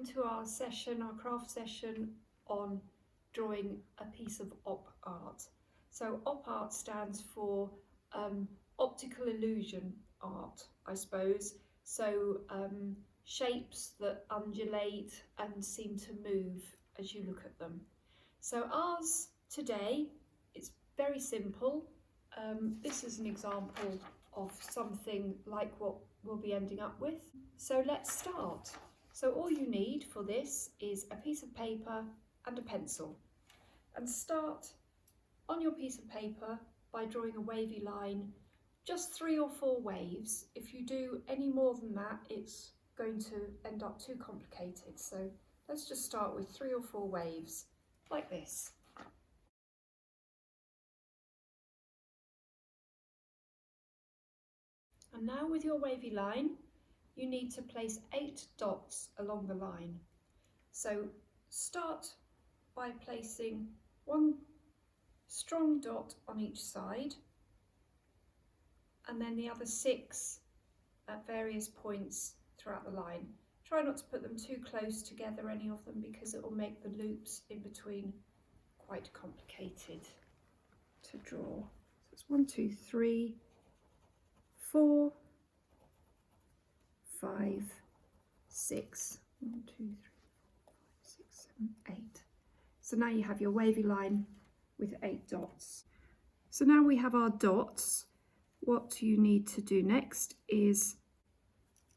into our session, our craft session on drawing a piece of op art. So op art stands for optical illusion art, I suppose. So shapes that undulate and seem to move as you look at them. So ours today is very simple. This is an example of something like what we'll be ending up with. So let's start. So all you need for this is a piece of paper and a pencil. And start on your piece of paper by drawing a wavy line, just 3 or 4 waves. If you do any more than that, it's going to end up too complicated. So let's just start with 3 or 4 waves, like this. And now with your wavy line, you need to place 8 dots along the line. So start by placing 1 strong dot on each side, and then the other 6 at various points throughout the line. Try not to put them too close together, any of them, because it will make the loops in between quite complicated to draw. So it's 1, 2, 3, 4, 5, 6. 1, 2, 3, 4, 5, 6, 7, 8. So now you have your wavy line with 8 dots. So now we have our dots. What you need to do next is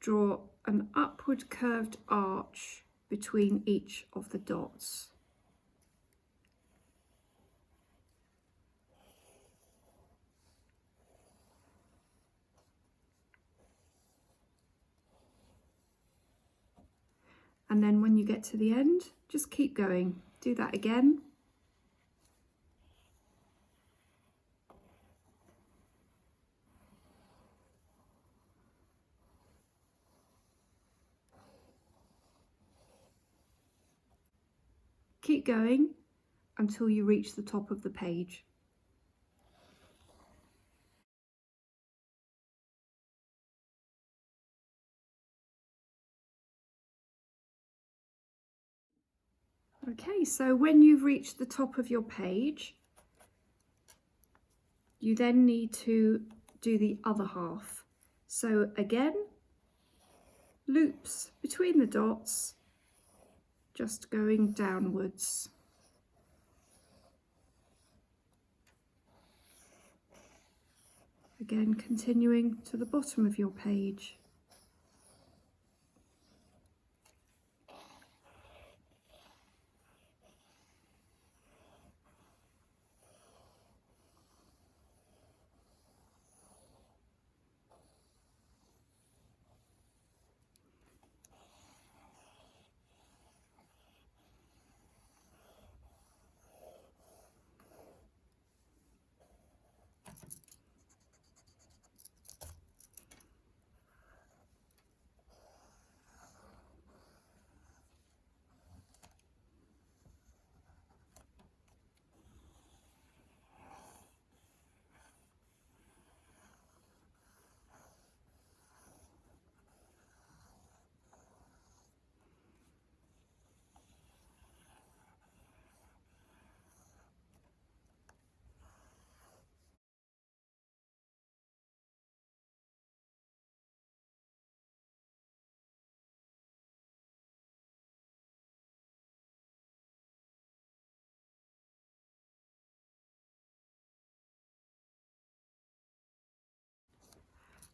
draw an upward curved arch between each of the dots. And then when you get to the end, just keep going. Do that again. Keep going until you reach the top of the page. Okay, so when you've reached the top of your page, you then need to do the other half. So again, loops between the dots, just going downwards. Again, continuing to the bottom of your page.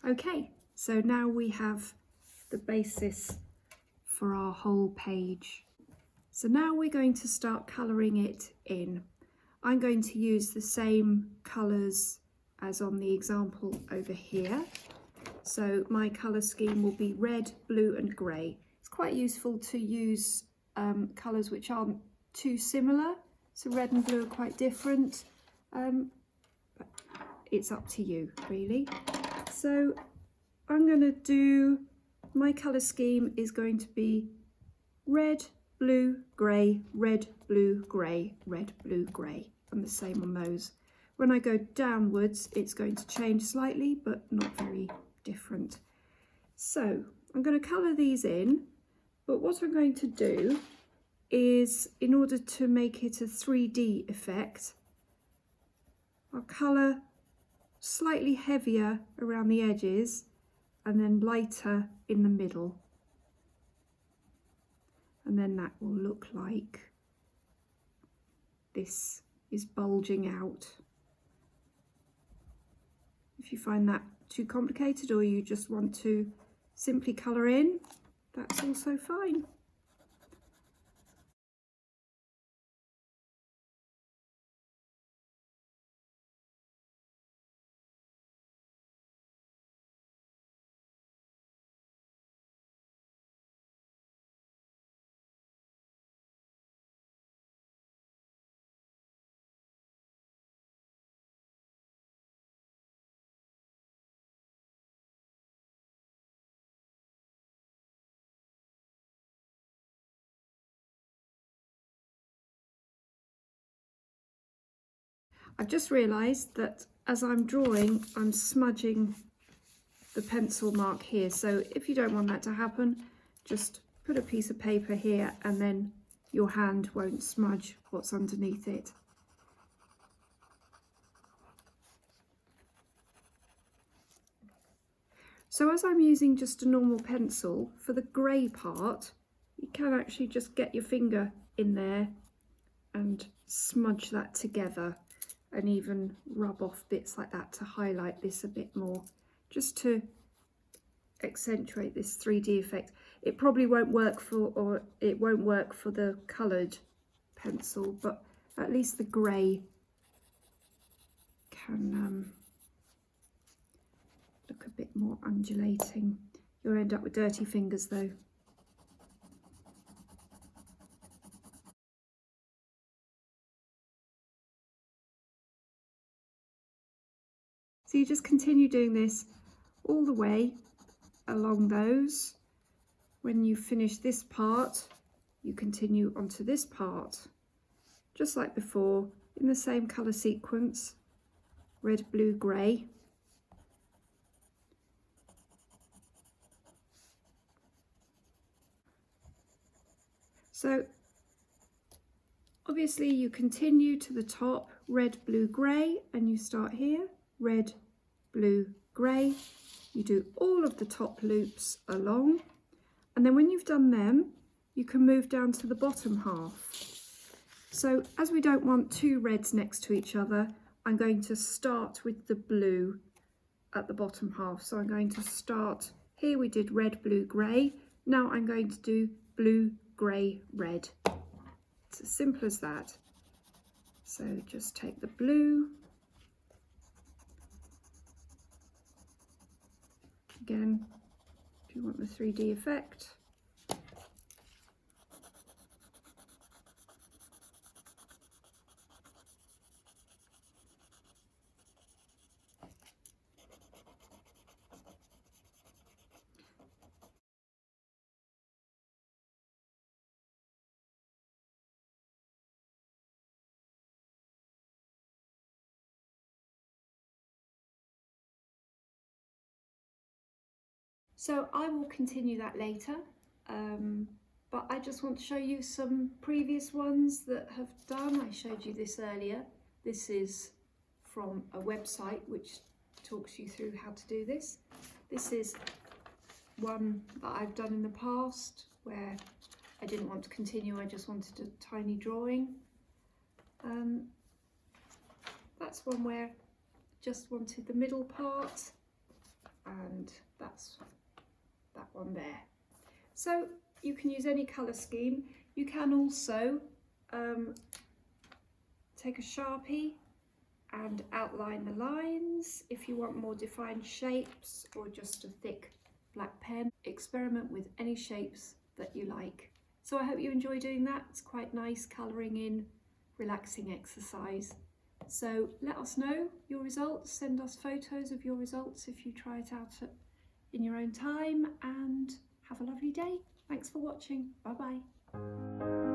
Okay, so now we have the basis for our whole page. So now we're going to start colouring it in. I'm going to use the same colours as on the example over here. So my colour scheme will be red, blue and grey. It's quite useful to use colours which aren't too similar. So red and blue are quite different. But it's up to you, really. So I'm going to do, my colour scheme is going to be red, blue, grey, red, blue, grey, red, blue, grey, and the same on those. When I go downwards, it's going to change slightly, but not very different. So I'm going to colour these in But what I'm going to do is, in order to make it a 3D effect, I'll colour slightly heavier around the edges and then lighter in the middle. And then that will look like this is bulging out. If you find that too complicated or you just want to simply colour in, that's also fine. I've just realised that as I'm drawing, I'm smudging the pencil mark here. So if you don't want that to happen, just put a piece of paper here and then your hand won't smudge what's underneath it. So as I'm using just a normal pencil, for the grey part, you can actually just get your finger in there and smudge that together, and even rub off bits like that to highlight this a bit more, just to accentuate this 3D effect. It probably won't work for, the coloured pencil, but at least the grey can look a bit more undulating. You'll end up with dirty fingers though. So you just continue doing this all the way along those. When you finish this part, you continue onto this part, just like before, in the same colour sequence, red, blue, grey. So obviously you continue to the top, red, blue, grey, and you start here, red, blue, grey. You do all of the top loops along, and then when you've done them, you can move down to the bottom half. So as we don't want two reds next to each other, I'm going to start with the blue at the bottom half. So I'm going to start, here we did red, blue, grey. Now I'm going to do blue, grey, red. It's as simple as that. So just take the blue. Again, if you want the 3D effect. So I will continue that later, but I just want to show you some previous ones that have done. I showed you this earlier. This is from a website which talks you through how to do this. This is one that I've done in the past where I didn't want to continue, I just wanted a tiny drawing. That's one where I just wanted the middle part, and that's that one there. So you can use any colour scheme. You can also take a Sharpie and outline the lines if you want more defined shapes, or just a thick black pen. Experiment with any shapes that you like. So I hope you enjoy doing that. It's quite nice colouring in, relaxing exercise. So let us know your results, send us photos of your results if you try it out in your own time, and have a lovely day. Thanks for watching. Bye bye.